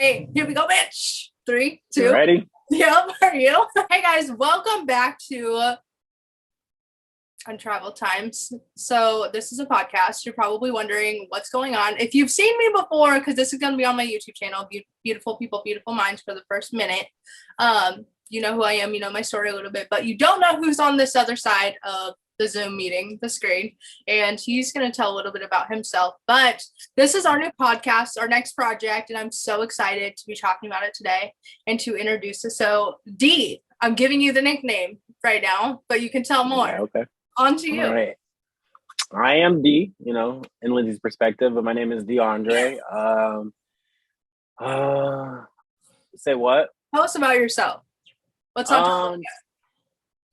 Hey, here we go, bitch. 3, 2. You ready? Yep, are you? Hey guys, welcome back to Untraveled Times. So this is a podcast. You're probably wondering what's going on. If you've seen me before, because this is going to be on my YouTube channel, Beautiful People, Beautiful Minds, for the first minute. You know who I am, you know my story a little bit, but you don't know who's on this other side of the Zoom meeting, the screen, and he's going to tell a little bit about himself. But this is our new podcast, our next project, and I'm so excited to be talking about it today and to introduce it. So D, I'm giving you the nickname right now, but you can tell more. Yeah, okay. On to you. All right. I am D, in Lindsey's perspective, but my name is DeAndre. Say what? Tell us about yourself. What's on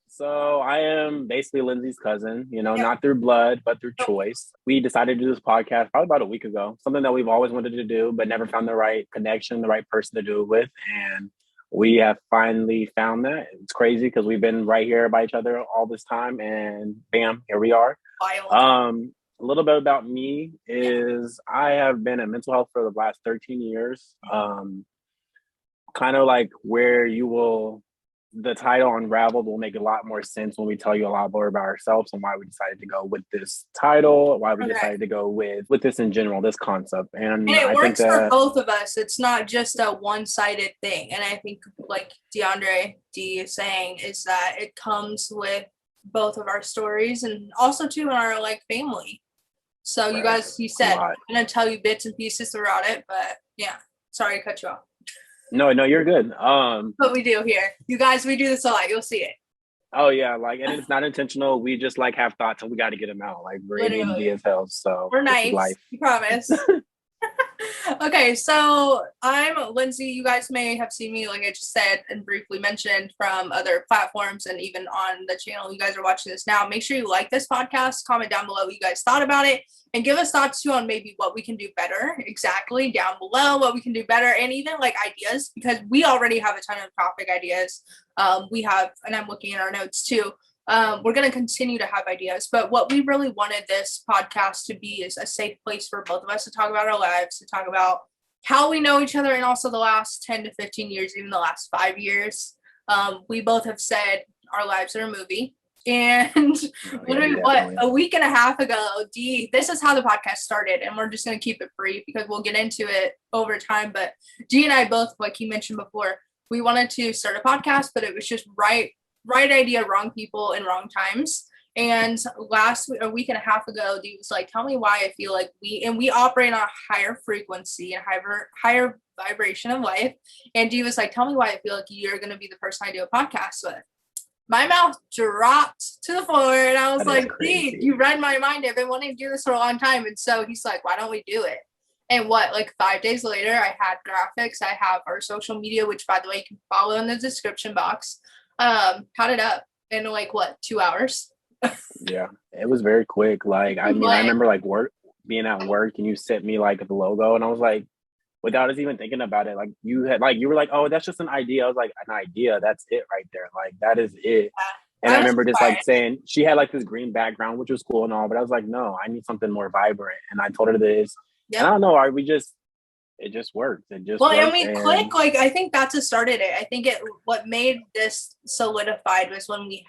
So I am basically Lindsey's cousin, not through blood, but through choice. We decided to do this podcast probably about a week ago, something that we've always wanted to do, but never found the right connection, the right person to do it with. And we have finally found that. It's crazy because we've been right here by each other all this time, and bam, here we are. Wild. A little bit about me is I have been in mental health for the last 13 years. Kind of like where the title Unraveled will make a lot more sense when we tell you a lot more about ourselves and why we decided to go with this title, why we decided to go with this in general, this concept. And it I works think for both of us. It's not just a one-sided thing. And I think like DeAndre D is saying is that it comes with both of our stories and also too in our like family. So you guys, he said, I'm going to tell you bits and pieces throughout it, but yeah, sorry to cut you off. No, you're good. What we do here, you guys, we do this a lot. You'll see it. Oh yeah, and it's not intentional. We just have thoughts and we got to get them out. We're ADHD as hell, so we're nice. Life. You promise. Okay, so I'm Lindsey. You guys may have seen me, like I just said and briefly mentioned, from other platforms and even on the channel. You guys are watching this now. Make sure you like this podcast, comment down below what you guys thought about it, and give us thoughts too on maybe what we can do better. Exactly, down below what we can do better, and even like ideas, because we already have a ton of topic ideas. We have, and I'm looking at our notes too. We're going to continue to have ideas, but what we really wanted this podcast to be is a safe place for both of us to talk about our lives, to talk about how we know each other, and also the last 10 to 15 years, even the last 5 years. We both have said our lives are a movie. And a week and a half ago, this is how the podcast started, and we're just going to keep it brief because we'll get into it over time. But G and I both, like he mentioned before, we wanted to start a podcast, but it was just right idea, wrong people, and wrong times. And a week and a half ago, D was like, tell me why I feel like we operate on a higher frequency and higher vibration of life. And D was like, tell me why I feel like you're going to be the person I do a podcast with. My mouth dropped to the floor, and I was like, D, you read my mind. I've been wanting to do this for a long time. And so he's like, why don't we do it? And 5 days later, I had graphics. I have our social media, which, by the way, you can follow in the description box. Had it up in 2 hours. Yeah, it was very quick. I remember being at work and you sent me the logo, and I was like, without us even thinking about it, you were like, oh, that's just an idea. I was like, an idea, that's it right there. That is it. And I remember just saying, she had this green background, which was cool and all, but I was like, no, I need something more vibrant. And I told her this. Yep. And I don't know, it just worked. Click. I think that's what started it. I think what made this solidified was when we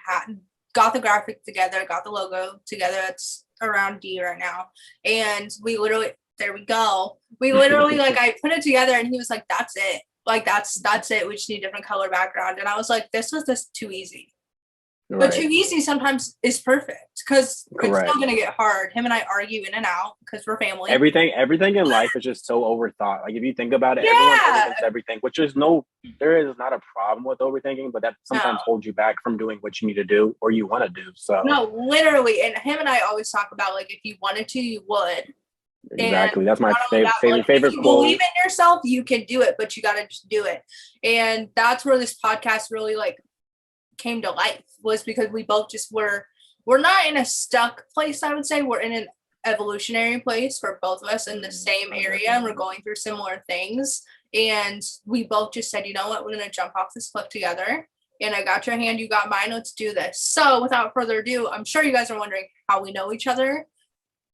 got the graphic together, got the logo together. That's around D right now. And we literally, there we go. We literally, I put it together and he was like, that's it. That's it. We just need a different color background. And I was like, this was just too easy. Right. But too easy sometimes is perfect because it's still going to get hard. Him and I argue in and out because we're family. Everything in life is just so overthought. If you think about it, everyone overthinks everything, which is there is not a problem with overthinking, but that sometimes holds you back from doing what you need to do or you want to do. So no, literally. And him and I always talk about if you wanted to, you would. Exactly. That's my favorite if you quote. Believe in yourself, you can do it, but you got to just do it. And that's where this podcast really came to life, was because we both just we're not in a stuck place. I would say we're in an evolutionary place for both of us in the same area, and we're going through similar things. And we both just said, you know what, we're going to jump off this cliff together. And I got your hand, you got mine. Let's do this. So without further ado, I'm sure you guys are wondering how we know each other.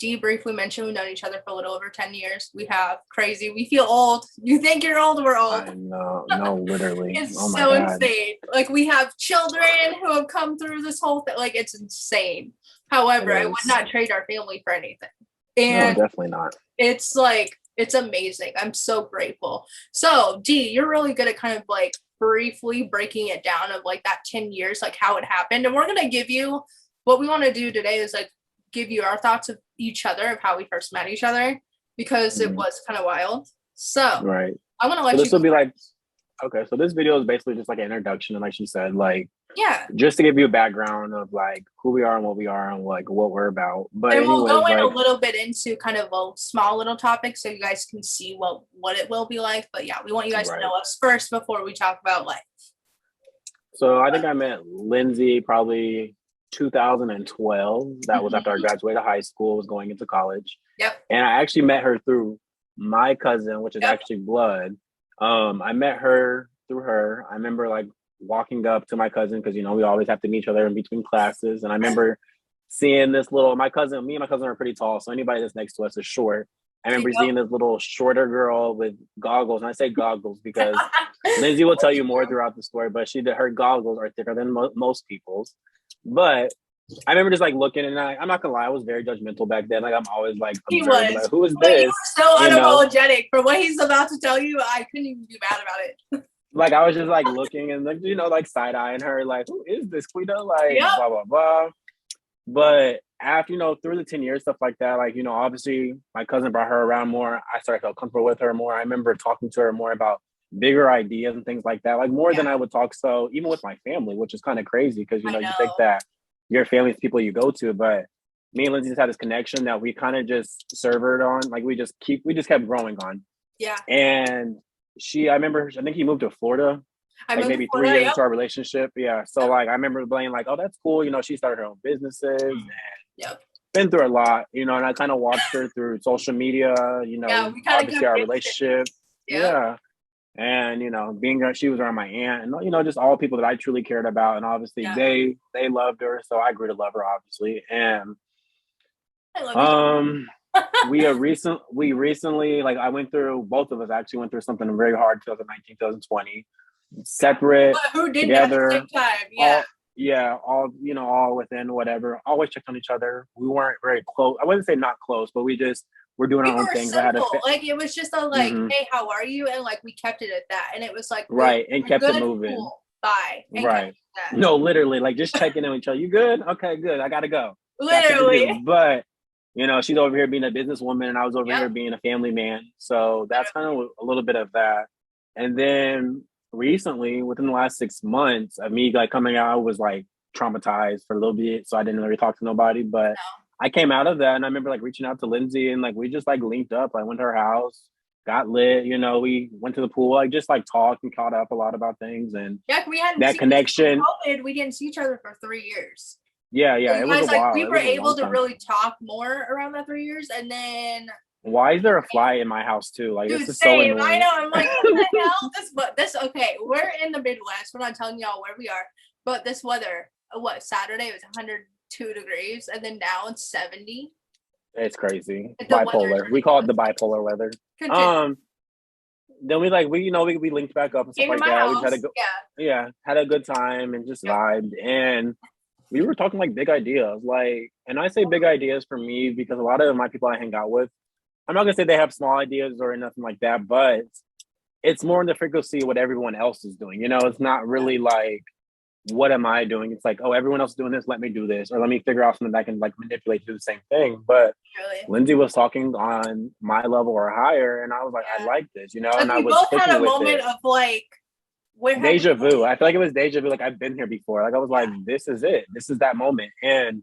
Dee briefly mentioned we've known each other for a little over 10 years. We have. Crazy. We feel old. You think you're old, we're old. No, literally. It's oh my so God. insane. Like, we have children who have come through this whole thing. Like, it's insane. However, I would not trade our family for anything. And no, definitely not. It's like, it's amazing. I'm so grateful. So, Dee, you're really good at kind of like briefly breaking it down of like that 10 years, like how it happened. And we're going to give you, what we want to do today is like give you our thoughts of each other, of how we first met each other, because it was kind of wild. So right. I'm going to let you. This will be like, okay, so this video is basically just like an introduction. And like she said, like, yeah, just to give you a background of like who we are and what we are and like what we're about. But and we'll go in like, a little bit into kind of a small little topic so you guys can see what it will be like. But yeah, we want you guys to know us first before we talk about life. So I think I met Lindsey probably 2012. That was after I graduated high school, was going into college. Yep. And I actually met her through my cousin, which is actually blood. I met her through her. I remember like walking up to my cousin because, you know, we always have to meet each other in between classes. And I remember seeing this little, me and my cousin are pretty tall. So anybody that's next to us is short. I remember seeing this little shorter girl with goggles. And I say goggles because Lindsey will tell you more throughout the story, but her goggles are thicker than most people's. But I remember just like looking, and I'm not gonna lie, I was very judgmental back then. Like I'm always like, like who is this? You were so unapologetic for what he's about to tell you. I couldn't even be mad about it. Like I was just like looking and like, you know, like side eyeing her, like who is this Quita? Like blah blah blah. But after, you know, through the 10 years, stuff like that, like, you know, obviously my cousin brought her around more. I started to feel comfortable with her more. I remember talking to her more about bigger ideas and things like that, like more than I would talk. So even with my family, which is kind of crazy because, you know, you think that your family's people you go to, but me and Lindsey just had this connection that we kind of just servered on. Like we just kept growing on. Yeah. And I think he moved to Florida. Like maybe 3 years into our relationship. Yeah. So like I remember being like, oh, that's cool. You know, she started her own businesses and been through a lot, you know, and I kind of watched her through social media, you know, obviously our relationship. Yeah. And, you know, she was around my aunt and, you know, just all people that I truly cared about. And obviously they loved her. So I grew to love her, obviously. And we recently, like both of us actually went through something very hard, 2019, 2020. Separate, who did together, at the same time? All within whatever. Always checked on each other. We weren't very close. I wouldn't say not close, but we're doing our own things. Simple. Like it was just a hey, how are you? And like we kept it at that, and it was like and kept it moving. Cool. Bye. And no, literally, like just checking in with each other. You good? Okay, good. I gotta go. Literally, but. You know, she's over here being a businesswoman and I was over here being a family man. So that's kind of a little bit of that. And then recently, within the last 6 months of me like coming out, I was like traumatized for a little bit. So I didn't really talk to nobody. But I came out of that and I remember like reaching out to Lindsey and like we just like linked up. I went to her house, got lit, you know, we went to the pool, like just like talked and caught up a lot about things. And we hadn't that connection. We didn't see each other for 3 years. Yeah, so it was a while. We were able to really talk more around that 3 years, and then why is there a fly in my house too? Like this is so annoying. I know. I'm like, what the hell? This okay. We're in the Midwest. We're not telling y'all where we are, but this weather. Saturday it was 102 degrees, and then now it's 70. It's crazy. Bipolar. We call it the bipolar weather. Continue. Then we linked back up and stuff like that. We had a good time and just vibed and. We were talking like big ideas, like, and I say big ideas for me because a lot of my people I hang out with, I'm not gonna say they have small ideas or nothing like that, but it's more in the frequency of what everyone else is doing. You know, it's not really like, what am I doing? It's like, oh, everyone else is doing this, let me do this, or let me figure out something that I can like manipulate to do the same thing. But Lindsey was talking on my level or higher, and I was like, I like this, you know, and I was both had a moment of like. Deja vu. I feel like it was deja vu. Like I've been here before. Like I was like, this is it. This is that moment. And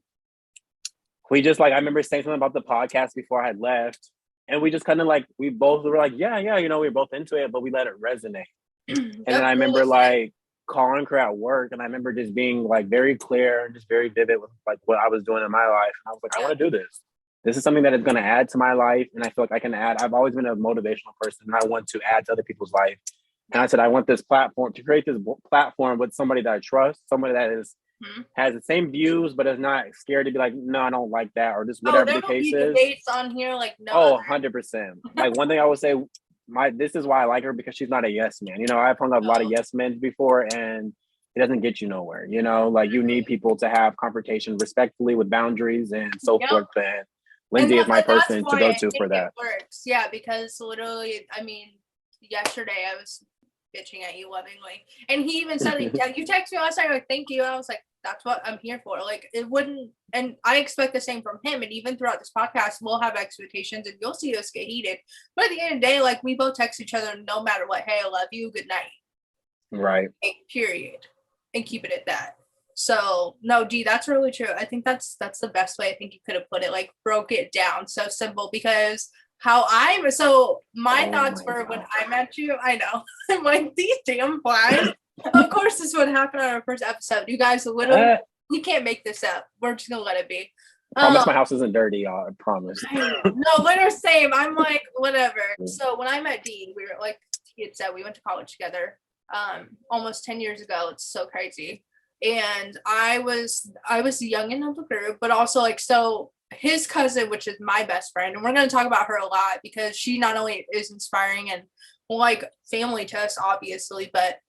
we just like, I remember saying something about the podcast before I had left. And we just kind of like, we both were like, yeah, you know, we were both into it, but we let it resonate. And then I remember like calling her at work. And I remember just being like very clear and just very vivid with like what I was doing in my life. And I was like, I want to do this. This is something that is going to add to my life. And I feel like I can add. I've always been a motivational person and I want to add to other people's life. And I said, I want this platform to create this platform with somebody that I trust, somebody that is has the same views, but is not scared to be like, no, I don't like that, or just whatever the case is. Debates on here like no. 100%. Like one thing I would say, this is why I like her, because she's not a yes man. You know, I've hung out a lot of yes men before, and it doesn't get you nowhere. You know, like you need people to have confrontation respectfully with boundaries and so forth. And Lindsey is my person to go to for that. Works. Yeah, because literally, I mean, yesterday I was bitching at you lovingly, and he even said, like, you texted me last night, like, thank you. And I was like, that's what I'm here for. Like, it wouldn't, and I expect the same from him. And even throughout this podcast, we'll have expectations, and you'll see us get heated. But at the end of the day, like, we both text each other no matter what. Hey, I love you. Good night. Right. Like, period. And keep it at that. So no, D, that's really true. I think that's the best way I think you could have put it. Like, broke it down so simple, because my thoughts were when I met you, I know, I'm like, these damn flies. Of course, this would happen on our first episode. You guys literally, we can't make this up. We're just gonna let it be. I promise my house isn't dirty, y'all. I promise. No, literally same. I'm like, whatever. So when I met Dean, we were like, he had said, we went to college together almost 10 years ago. It's so crazy. And I was the youngin' of the group, but also like, so his cousin, which is my best friend, and we're going to talk about her a lot because she not only is inspiring and like family to us, obviously, but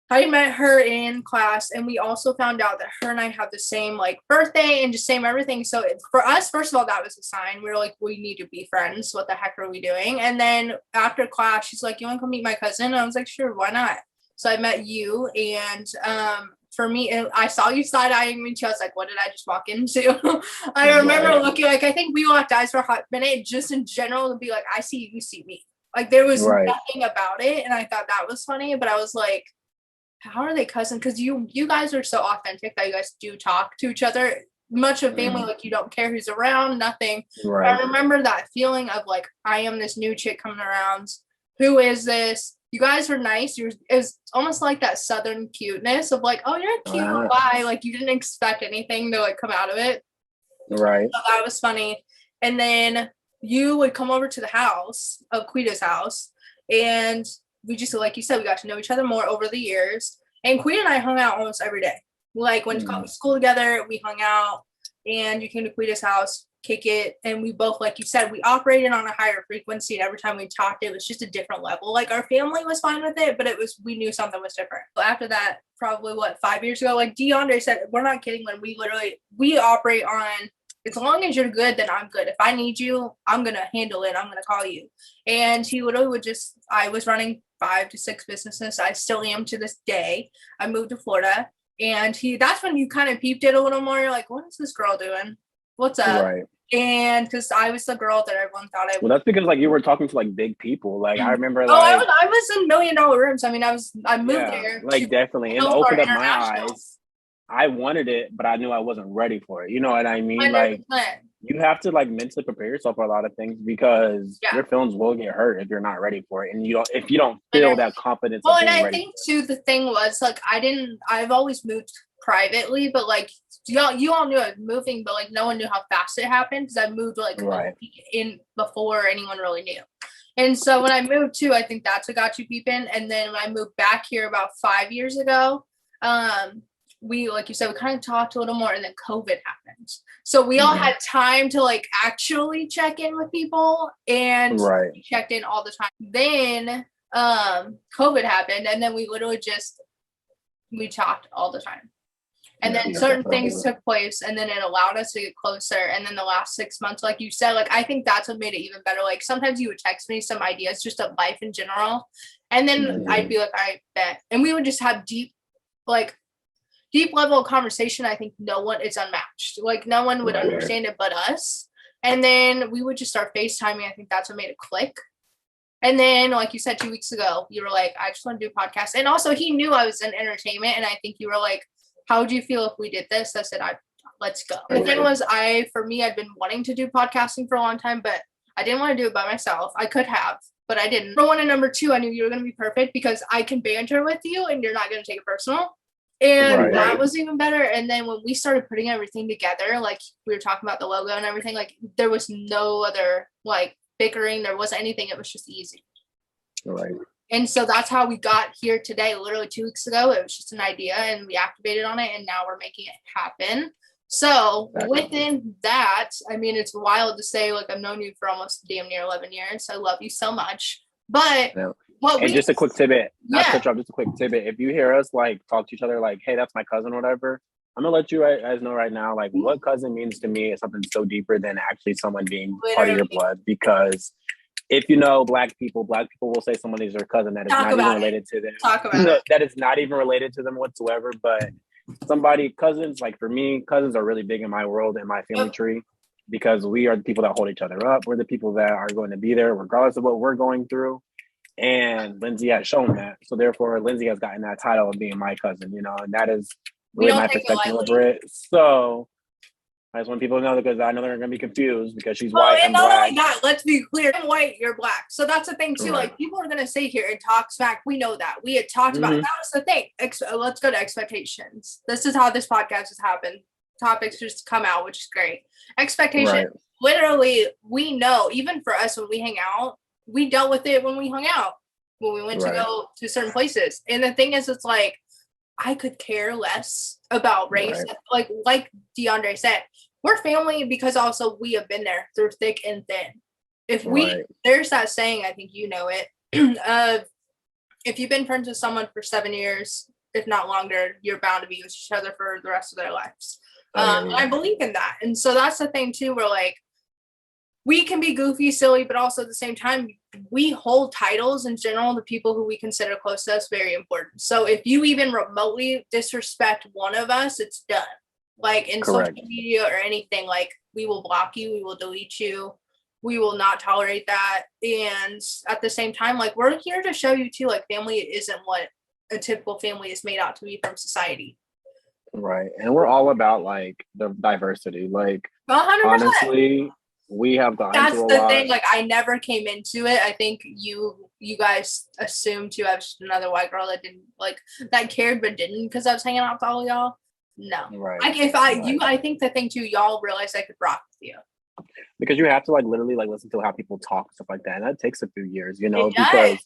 I met her in class, and we also found out that her and I have the same like birthday and just same everything. So for us, first of all, that was a sign. We were like, we need to be friends. What the heck are we doing? And then after class, she's like, you want to come meet my cousin? And I was like, sure, why not? So I met you, and for me, I saw you side-eyeing me too. I was like, what did I just walk into? I remember looking, like, I think we locked eyes for a hot minute, just in general, to be like, I see you see me. Like, there was nothing about it, and I thought that was funny, but I was like, how are they cousins? Because you guys are so authentic that you guys do talk to each other. Much of family, like, you don't care who's around, nothing. Right. I remember that feeling of like, I am this new chick coming around. Who is this? You guys were nice. It was almost like that Southern cuteness of like, oh, you're cute. Bye. Like, you didn't expect anything to like come out of it. Right. So that was funny. And then you would come over to the house of Quita's house, and we just, like you said, we got to know each other more over the years. And Quita and I hung out almost every day. Like, went to school together, we hung out, and you came to Quita's house, kick it, and we both, like you said, we operated on a higher frequency, and every time we talked, it was just a different level. Like, our family was fine with it, but we knew something was different. So after that, probably 5 years ago, like DeAndre said, we're not kidding when we operate on, as long as you're good, then I'm good. If I need you, I'm going to handle it. I'm going to call you. And he literally I was running 5 to 6 businesses. I still am to this day. I moved to Florida, and that's when you kind of peeped it a little more. You're like, what is this girl doing? What's up? Right. And because I was the girl that everyone thought I was. Well, that's because like you were talking to like big people. Like I remember. I was in $1 million rooms. I mean, I moved there. Like definitely, and opened up my eyes. I wanted it, but I knew I wasn't ready for it. You know what I mean? 100%. Like you have to like mentally prepare yourself for a lot of things, because your feelings will get hurt if you're not ready for it, and if you don't feel that confidence. Well, and I think too, the thing was like I've always moved privately, but like you all knew I was moving, but like no one knew how fast it happened, because I moved like in before anyone really knew. And so when I moved too, I think that's what got you peeping. And then when I moved back here about 5 years ago, we, like you said, we kind of talked a little more, and then COVID happened. So we all had time to like actually check in with people, and we checked in all the time. Then COVID happened, and then we literally we talked all the time. And then certain things took place, and then it allowed us to get closer. And then the last 6 months, like you said, like I think that's what made it even better. Like sometimes you would text me some ideas just of life in general, and then I'd be like, all right, bet. And we would just have deep level of conversation. I think it's unmatched. Like no one would understand it but us. And then we would just start FaceTiming. I think that's what made it click. And then, like you said, 2 weeks ago, you were like, I just want to do a podcast. And also he knew I was in entertainment. And I think you were like, how would you feel if we did this? I said, let's go. The thing was, I'd been wanting to do podcasting for a long time, but I didn't want to do it by myself. I could have, but I didn't. For one, and number two, I knew you were going to be perfect because I can banter with you and you're not going to take it personal. And that was even better. And then when we started putting everything together, like we were talking about the logo and everything, like there was no other like bickering. There wasn't anything. It was just easy. Right. And so that's how we got here today. Literally 2 weeks ago, it was just an idea and we activated on it, and now we're making it happen. So within that, I mean, it's wild to say, like, I've known you for almost damn near 11 years. I love you so much. But just a quick tidbit, not to just a quick tidbit. If you hear us like talk to each other like, hey, that's my cousin or whatever, I'm gonna let you guys know right now, like, what cousin means to me is something so deeper than actually someone being part of your blood. Because if you know Black people will say someone is their cousin that is not even related to them. That is not even related to them whatsoever. But cousins, like for me, cousins are really big in my world and my family tree, because we are the people that hold each other up. We're the people that are going to be there regardless of what we're going through. And Lindsey has shown that. So therefore, Lindsey has gotten that title of being my cousin, you know, and that is really my perspective over it. So I just want people to know, because I know they're going to be confused because she's white and Black. God, let's be clear. I'm white, you're Black. So that's the thing too. Right. Like, people are going to sit here and talk smack. We know that. We had talked about it. That was the thing. Let's go to expectations. This is how this podcast has happened. Topics just come out, which is great. Expectations. Right. Literally, we know, even for us when we hang out, we dealt with it when we hung out, when we went to go to certain places. And the thing is, it's like, I could care less about race. Like DeAndre said, we're family because also we have been there through thick and thin. There's that saying, I think you know it, of if you've been friends with someone for 7 years, if not longer, you're bound to be with each other for the rest of their lives. I believe in that. And so that's the thing too, where like, we can be goofy, silly, but also at the same time, we hold titles in general to people who we consider close to us very important. So if you even remotely disrespect one of us, it's done. Like in social media or anything, like, we will block you, we will delete you, we will not tolerate that. And at the same time, like, we're here to show you too, like, family isn't what a typical family is made out to be from society. Right. And we're all about like the diversity. Like, 100%. Honestly, we have gone that's through a the lot. Thing, like, I never came into it. I think you guys assumed to have another white girl that didn't, like, that cared but didn't, because I was hanging out with all y'all. No. Right. Like, I think the thing too, y'all realized I could rock with you. Because you have to like literally like listen to how people talk, stuff like that. And that takes a few years, you know, because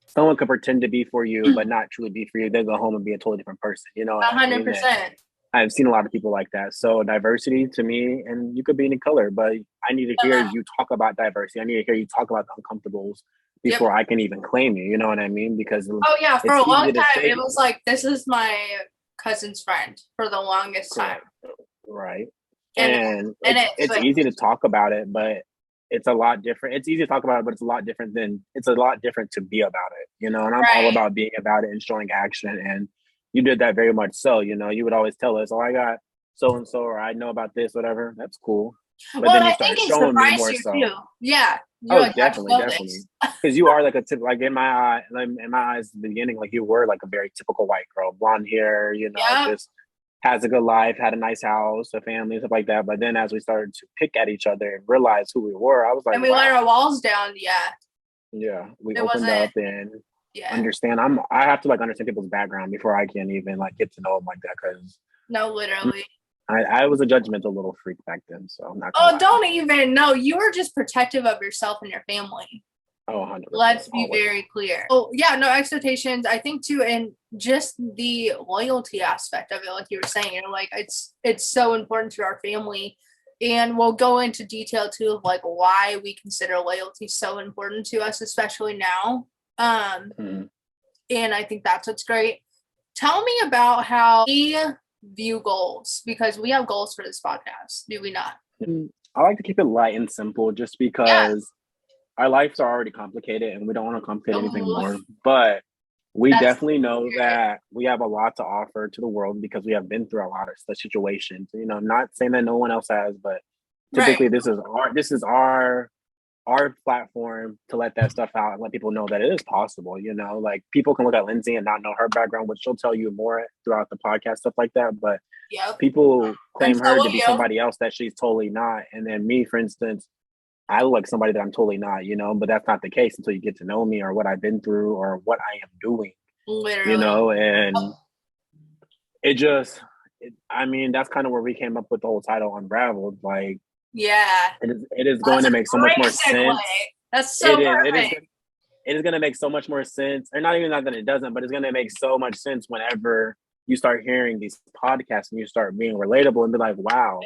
someone could pretend to be for you but not truly be for you. They go home and be a totally different person, you know. 100%. I've seen a lot of people like that. So diversity to me, and you could be any color, but I need to hear you talk about diversity. I need to hear you talk about the uncomfortables before I can even claim you. You know what I mean? Because for a long time, it was like, this is my cousin's friend for the longest time. Right. And it's easy to talk about it, but it's a lot different. It's easy to talk about it, but it's a lot different to be about it, you know, and I'm all about being about it and showing action. And you did that very much so, you know, you would always tell us, oh, I got so-and-so, or I know about this, whatever. That's cool. But then you start showing me more so. Too. Yeah. Like, definitely. Because you are like like in my eyes at the beginning, like you were like a very typical white girl, blonde hair, you know, just has a good life, had a nice house, a family, stuff like that. But then as we started to pick at each other and realize who we were, I was like, and we let our walls down. Yeah. We opened up and understand. I have to like understand people's background before I can even like get to know them like that. Because literally. I was a judgmental little freak back then, so I'm not. Don't even. No, you were just protective of yourself and your family. Oh, 100%. Let's be very clear. Oh, yeah, no expectations. I think too, and just the loyalty aspect of it, like you were saying, you know, like it's so important to our family, and we'll go into detail too of like why we consider loyalty so important to us, especially now. And I think that's what's great. Tell me about how we view goals, because we have goals for this podcast, do we not? I like to keep it light and simple, just because our lives are already complicated and we don't want to complicate anything more. But we definitely know that we have a lot to offer to the world because we have been through a lot of such situations. You know, not saying that no one else has, but typically this is our platform to let that stuff out and let people know that it is possible. You know, like people can look at Lindsey and not know her background, which she'll tell you more throughout the podcast, stuff like that. But people claim her to be somebody else that she's totally not. And then me, for instance, I look like somebody that I'm totally not, you know, but that's not the case until you get to know me or what I've been through or what I am doing. Literally. You know, and I mean, that's kind of where we came up with the whole title Unraveled. Like, it is going to make so much more sense. That's so perfect. it is going to make so much more sense, or not even that it doesn't, but it's going to make so much sense whenever you start hearing these podcasts and you start being relatable and be like, wow,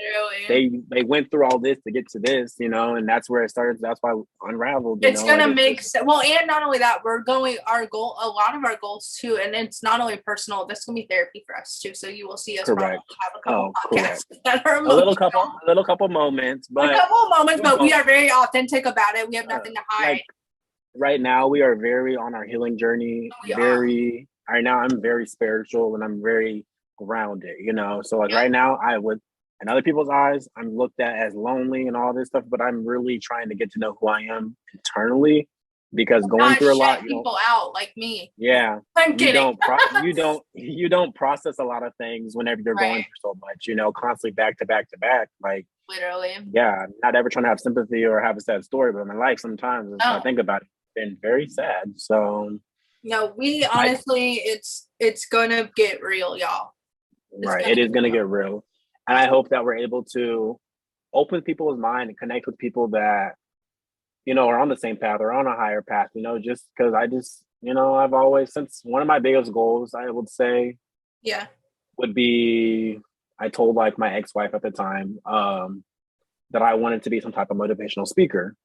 they went through all this to get to this, you know, and that's where it started. That's why Unraveled. It's going to make sense. Well, and not only that, we're going, our goal, a lot of our goals too, and it's not only personal, this will be therapy for us too. So you will see us probably have a couple podcasts that are emotional. a little couple moments, but we are very authentic about it. We have nothing to hide. Like, right now, we are very on our healing journey. Right now, I'm very spiritual and I'm very grounded, you know? So like right now, I would, in other people's eyes, I'm looked at as lonely and all this stuff, but I'm really trying to get to know who I am internally, because going through a lot, people out like me. Yeah. I'm kidding. You don't process a lot of things whenever you're going through so much, you know, constantly back to back to back. Like, literally. Yeah. Not ever trying to have sympathy or have a sad story, but in my life, sometimes I think about it, it's been very sad. So no, we honestly, it's gonna get real, y'all. It is gonna get real. And I hope that we're able to open people's mind and connect with people that, you know, are on the same path or on a higher path, you know, just because you know, I've always, since one of my biggest goals, I would say, would be, I told like my ex-wife at the time that I wanted to be some type of motivational speaker.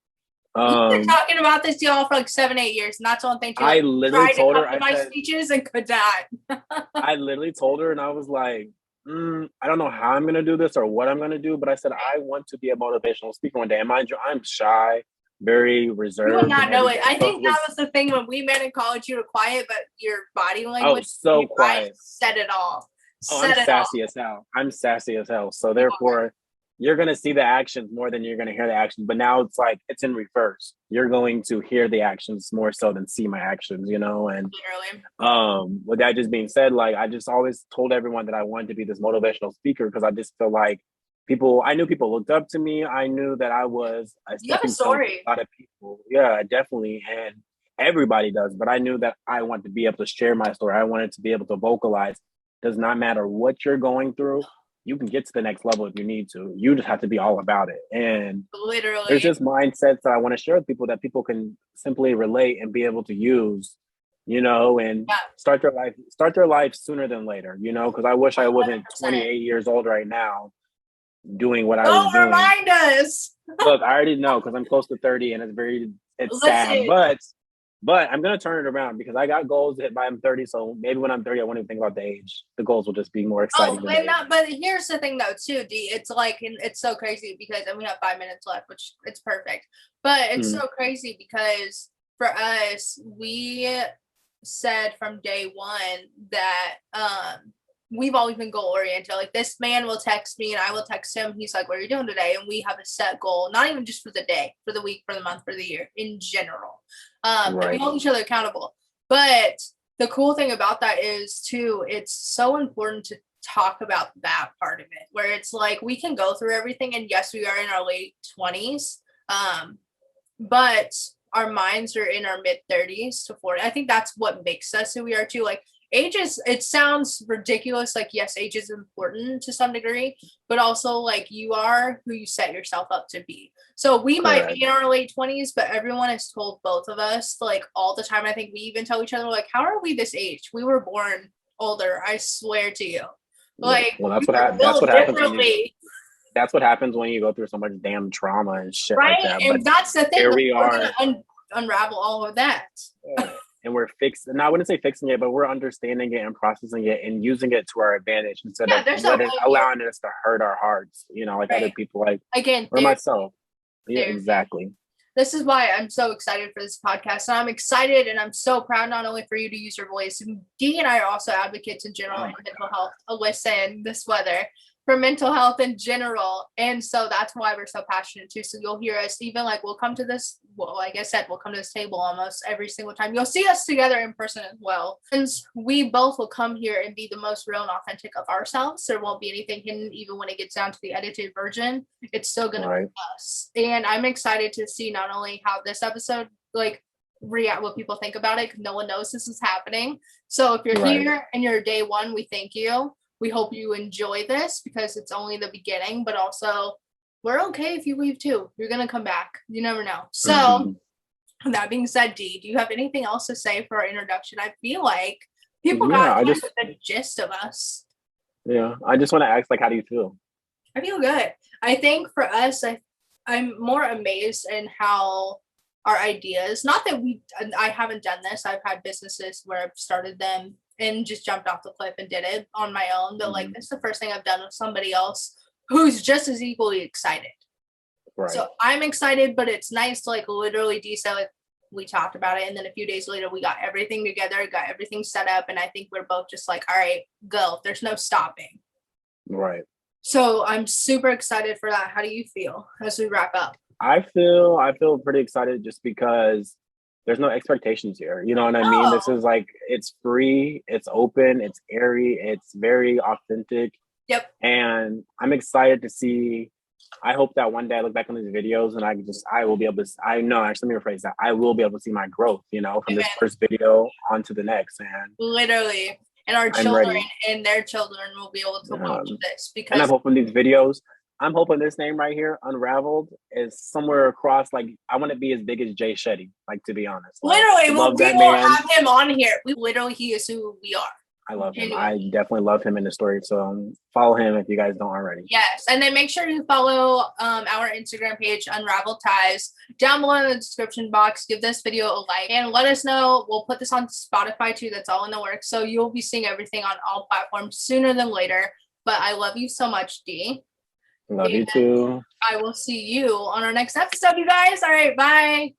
You've been talking about this, y'all, for like 7-8 years, and that's one thing too. I literally told her, my speeches and could not. I literally told her, and I was like, I don't know how I'm going to do this or what I'm going to do, but I said, I want to be a motivational speaker one day. And mind you, I'm shy, very reserved. You would not know it. I think that was the thing when we met in college. You were quiet, but your body language, so quiet, said it all. I'm sassy as hell. I'm sassy as hell. So therefore, you're going to see the actions more than you're going to hear the actions. But now it's like, it's in reverse. You're going to hear the actions more so than see my actions, you know? And with that just being said, like, I just always told everyone that I wanted to be this motivational speaker, because I just feel like I knew people looked up to me. I knew that I was a stepping stone for a lot of people. Yeah, definitely. And everybody does. But I knew that I wanted to be able to share my story. I wanted to be able to vocalize. Does not matter what you're going through. You can get to the next level if you need to. You just have to be all about it. And literally, there's just mindsets that I want to share with people that people can simply relate and be able to use, you know, and start their life sooner than later, you know, because I wish I wasn't 28 years old right now doing what I was doing. Remind us. Look, I already know, because I'm close to 30 and it's sad, but I'm going to turn it around, because I got goals to hit by I'm 30. So maybe when I'm 30, I won't even think about the age. The goals will just be more exciting. But here's the thing though, too, D, it's like, it's so crazy because, and we have 5 minutes left, which it's perfect, but it's so crazy because for us, we said from day one that, we've always been goal oriented. Like, this man will text me and I will text him. He's like, what are you doing today? And we have a set goal, not even just for the day, for the week, for the month, for the year, in general. And we hold each other accountable. But the cool thing about that is too, it's so important to talk about that part of it, where it's like, we can go through everything. And yes, we are in our late 20s. But our minds are in our mid 30s to 40. I think that's what makes us who we are too. Like, age is, it sounds ridiculous. Like, yes, age is important to some degree, but also like, you are who you set yourself up to be. So we might be in our late 20s, but everyone has told both of us like all the time. I think we even tell each other like, how are we this age? We were born older. I swear to you. Like, well, that's what happens. That's what happens when you go through so much damn trauma and shit like that. And that's the thing. Here we are. Unravel all of that. And we're fixing, and I wouldn't say fixing it, but we're understanding it and processing it and using it to our advantage instead of allowing us to hurt our hearts, you know, like other people, like, again, or myself. Yeah, exactly. This is why I'm so excited for this podcast. And I'm excited and I'm so proud not only for you to use your voice. Dee and I are also advocates in general in mental health. Alyssa in this weather. For mental health in general. And so that's why we're so passionate too. So you'll hear us even like, we'll come to this, well, like I said, we'll come to this table almost every single time. You'll see us together in person as well. Since we both will come here and be the most real and authentic of ourselves. There won't be anything hidden, even when it gets down to the edited version. It's still going to be us. And I'm excited to see not only how this episode, like, react, what people think about it, because no one knows this is happening. So if you're here and you're day one, we thank you. We hope you enjoy this because it's only the beginning, but also we're okay if you leave too. You're going to come back. You never know. So That being said, Dee, do you have anything else to say for our introduction? I feel like people got the gist of us. Yeah, I just want to ask, like, how do you feel? I feel good. I think for us, I'm more amazed in how our ideas, not that I haven't done this. I've had businesses where I've started them and just jumped off the cliff and did it on my own. But like, this is the first thing I've done with somebody else who's just as equally excited. Right. So I'm excited, but it's nice to like literally like we talked about it. And then a few days later, we got everything together, got everything set up. And I think we're both just like, all right, go. There's no stopping. Right. So I'm super excited for that. How do you feel as we wrap up? I feel pretty excited just because there's no expectations here. You know what I mean? This is like, it's free, it's open, it's airy, it's very authentic. Yep. And I'm excited to see. I hope that one day I look back on these videos and I will be able to, let me rephrase that. I will be able to see my growth, you know, from this first video on to the next. And literally, and our children and their children will be able to watch this because. And I'm hoping these videos, I'm hoping this name right here, Unraveled, is somewhere across, like, I want to be as big as Jay Shetty, like, to be honest. Like, literally, we will have him on here. He is who we are. I love him. I definitely love him in the story. So follow him if you guys don't already. Yes. And then make sure you follow our Instagram page, Unraveled Ties, down below in the description box. Give this video a like and let us know. We'll put this on Spotify too. That's all in the works. So you'll be seeing everything on all platforms sooner than later. But I love you so much, Dee. Love you too. I will see you on our next episode, you guys. All right. Bye.